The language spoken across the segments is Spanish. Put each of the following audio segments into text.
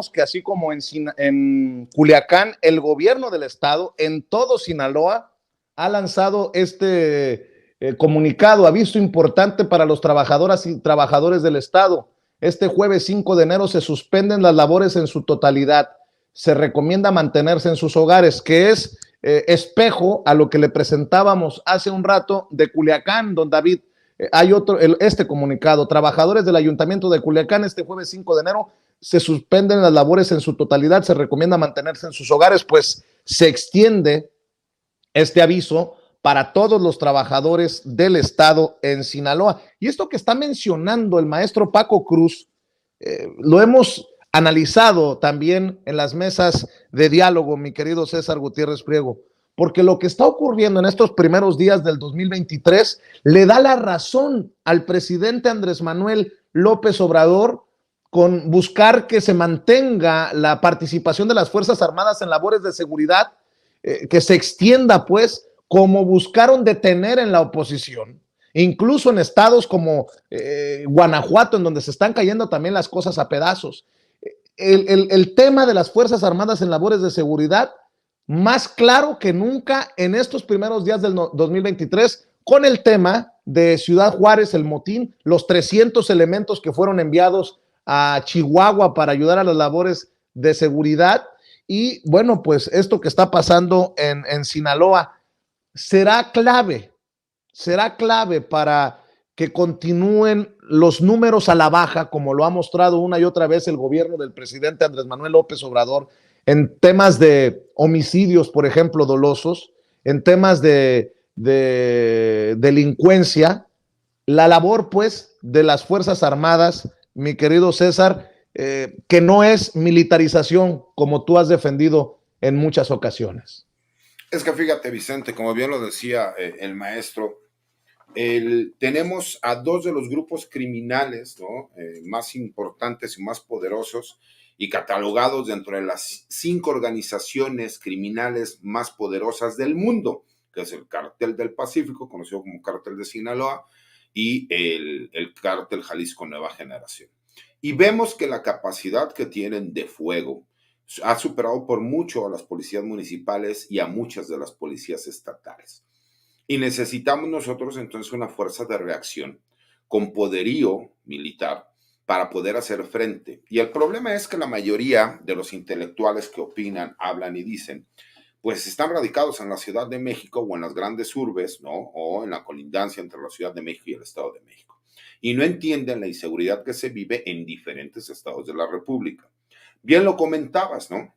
recordemos que así como en Culiacán, el gobierno del estado, en todo Sinaloa, ha lanzado comunicado, aviso importante para los trabajadoras y trabajadores del estado. Este jueves 5 de enero se suspenden las labores en su totalidad. Se recomienda mantenerse en sus hogares, que es espejo a lo que le presentábamos hace un rato de Culiacán, don David. Hay este comunicado: trabajadores del Ayuntamiento de Culiacán, este jueves 5 de enero se suspenden las labores en su totalidad, se recomienda mantenerse en sus hogares. Pues se extiende este aviso para todos los trabajadores del estado en Sinaloa. Y esto que está mencionando el maestro Paco Cruz, lo hemos analizado también en las mesas de diálogo, mi querido César Gutiérrez Priego, porque lo que está ocurriendo en estos primeros días del 2023 le da la razón al presidente Andrés Manuel López Obrador con buscar que se mantenga la participación de las Fuerzas Armadas en labores de seguridad, que se extienda, pues, como buscaron detener en la oposición, incluso en estados como Guanajuato, en donde se están cayendo también las cosas a pedazos. El tema de las Fuerzas Armadas en labores de seguridad, más claro que nunca en estos primeros días del 2023, con el tema de Ciudad Juárez, el motín, los 300 elementos que fueron enviados a Chihuahua para ayudar a las labores de seguridad. Y bueno, pues esto que está pasando en Sinaloa será clave para que continúen los números a la baja, como lo ha mostrado una y otra vez el gobierno del presidente Andrés Manuel López Obrador, en temas de homicidios, por ejemplo, dolosos, en temas de delincuencia. La labor, pues, de las Fuerzas Armadas, mi querido César, que no es militarización, como tú has defendido en muchas ocasiones. Es que fíjate, Vicente, como bien lo decía el maestro, tenemos a dos de los grupos criminales, ¿no? Más importantes y más poderosos y catalogados dentro de las 5 organizaciones criminales más poderosas del mundo, que es el Cártel del Pacífico, conocido como Cártel de Sinaloa, y el Cártel Jalisco Nueva Generación. Y vemos que la capacidad que tienen de fuego ha superado por mucho a las policías municipales y a muchas de las policías estatales. Y necesitamos nosotros entonces una fuerza de reacción con poderío militar para poder hacer frente. Y el problema es que la mayoría de los intelectuales que opinan, hablan y dicen, pues están radicados en la Ciudad de México o en las grandes urbes, ¿no? O en la colindancia entre la Ciudad de México y el Estado de México. Y no entienden la inseguridad que se vive en diferentes estados de la República. Bien lo comentabas, ¿no?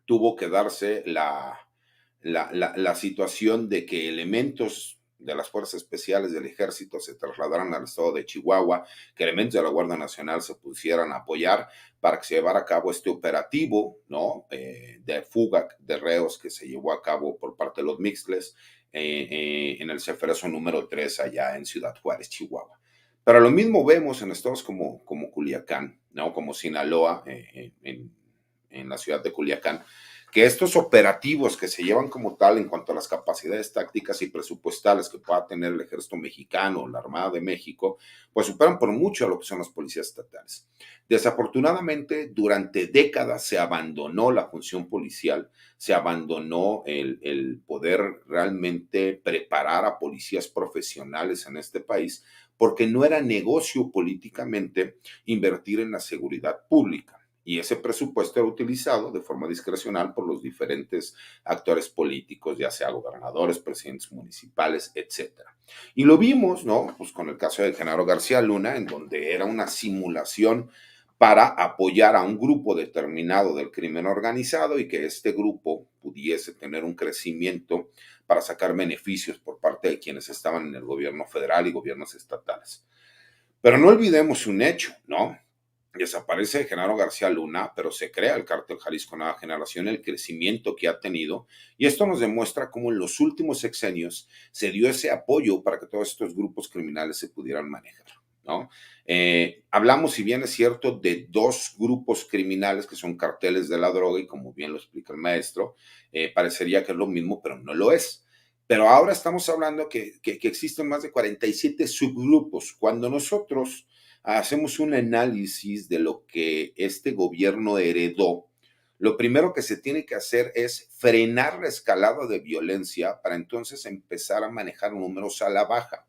Tuvo que darse la situación de que elementos de las fuerzas especiales del ejército se trasladaran al estado de Chihuahua, que elementos de la Guardia Nacional se pusieran a apoyar para que se llevara a cabo este operativo, ¿no? De fuga de reos que se llevó a cabo por parte de los Mixtles en el Ceferezo número 3 allá en Ciudad Juárez, Chihuahua. Pero lo mismo vemos en estados como Culiacán, ¿no? Como Sinaloa, en la ciudad de Culiacán, que estos operativos que se llevan como tal en cuanto a las capacidades tácticas y presupuestales que pueda tener el ejército mexicano o la Armada de México, pues superan por mucho a lo que son las policías estatales. Desafortunadamente, durante décadas se abandonó la función policial, se abandonó el poder realmente preparar a policías profesionales en este país, porque no era negocio políticamente invertir en la seguridad pública. Y ese presupuesto era utilizado de forma discrecional por los diferentes actores políticos, ya sea gobernadores, presidentes municipales, etc. Y lo vimos, ¿no? Pues con el caso de Genaro García Luna, en donde era una simulación para apoyar a un grupo determinado del crimen organizado y que este grupo pudiese tener un crecimiento para sacar beneficios por parte de quienes estaban en el gobierno federal y gobiernos estatales. Pero no olvidemos un hecho, ¿no? Desaparece Genaro García Luna, pero se crea el Cártel Jalisco Nueva Generación, el crecimiento que ha tenido, y esto nos demuestra cómo en los últimos sexenios se dio ese apoyo para que todos estos grupos criminales se pudieran manejar, ¿no? Hablamos, si bien es cierto, de 2 grupos criminales que son carteles de la droga, y como bien lo explica el maestro, parecería que es lo mismo, pero no lo es. Pero ahora estamos hablando que existen más de 47 subgrupos, cuando nosotros hacemos un análisis de lo que este gobierno heredó, lo primero que se tiene que hacer es frenar la escalada de violencia para entonces empezar a manejar números a la baja.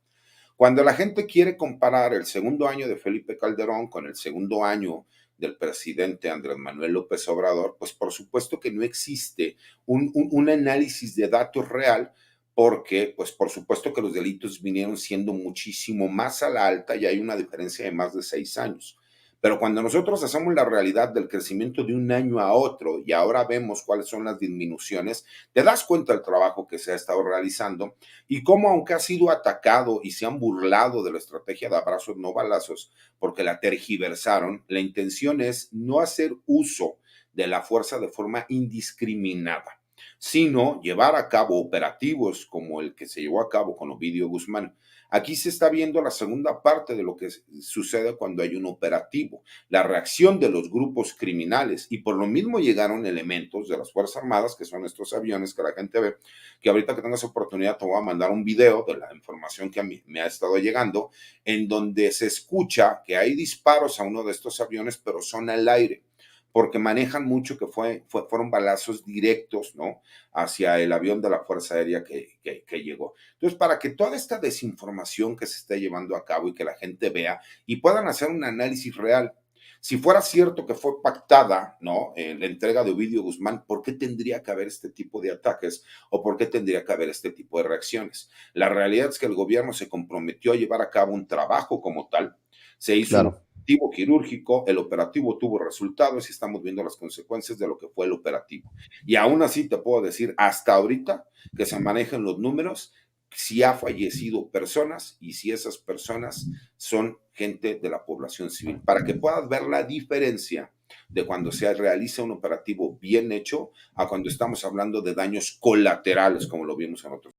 Cuando la gente quiere comparar el segundo año de Felipe Calderón con el segundo año del presidente Andrés Manuel López Obrador, pues por supuesto que no existe un análisis de datos real, porque pues por supuesto que los delitos vinieron siendo muchísimo más a la alta y hay una diferencia de más de 6 años. Pero cuando nosotros hacemos la realidad del crecimiento de un año a otro y ahora vemos cuáles son las disminuciones, te das cuenta del trabajo que se ha estado realizando y cómo, aunque ha sido atacado y se han burlado de la estrategia de abrazos no balazos porque la tergiversaron, la intención es no hacer uso de la fuerza de forma indiscriminada, sino llevar a cabo operativos como el que se llevó a cabo con Ovidio Guzmán. Aquí se está viendo la segunda parte de lo que sucede cuando hay un operativo, la reacción de los grupos criminales, y por lo mismo llegaron elementos de las Fuerzas Armadas, que son estos aviones que la gente ve, que ahorita que tengas oportunidad te voy a mandar un video de la información que a mí me ha estado llegando, en donde se escucha que hay disparos a uno de estos aviones, pero son al aire, porque manejan mucho que fueron balazos directos, ¿no? Hacia el avión de la Fuerza Aérea que llegó. Entonces, para que toda esta desinformación que se esté llevando a cabo y que la gente vea y puedan hacer un análisis real, si fuera cierto que fue pactada, ¿no? La entrega de Ovidio Guzmán, ¿por qué tendría que haber este tipo de ataques o por qué tendría que haber este tipo de reacciones? La realidad es que el gobierno se comprometió a llevar a cabo un trabajo como tal, se hizo un Claro. operativo quirúrgico, el operativo tuvo resultados y estamos viendo las consecuencias de lo que fue el operativo. Y aún así te puedo decir, hasta ahorita que se manejan los números, si ha fallecido personas y si esas personas son gente de la población civil, para que puedas ver la diferencia de cuando se realiza un operativo bien hecho a cuando estamos hablando de daños colaterales, como lo vimos en otros.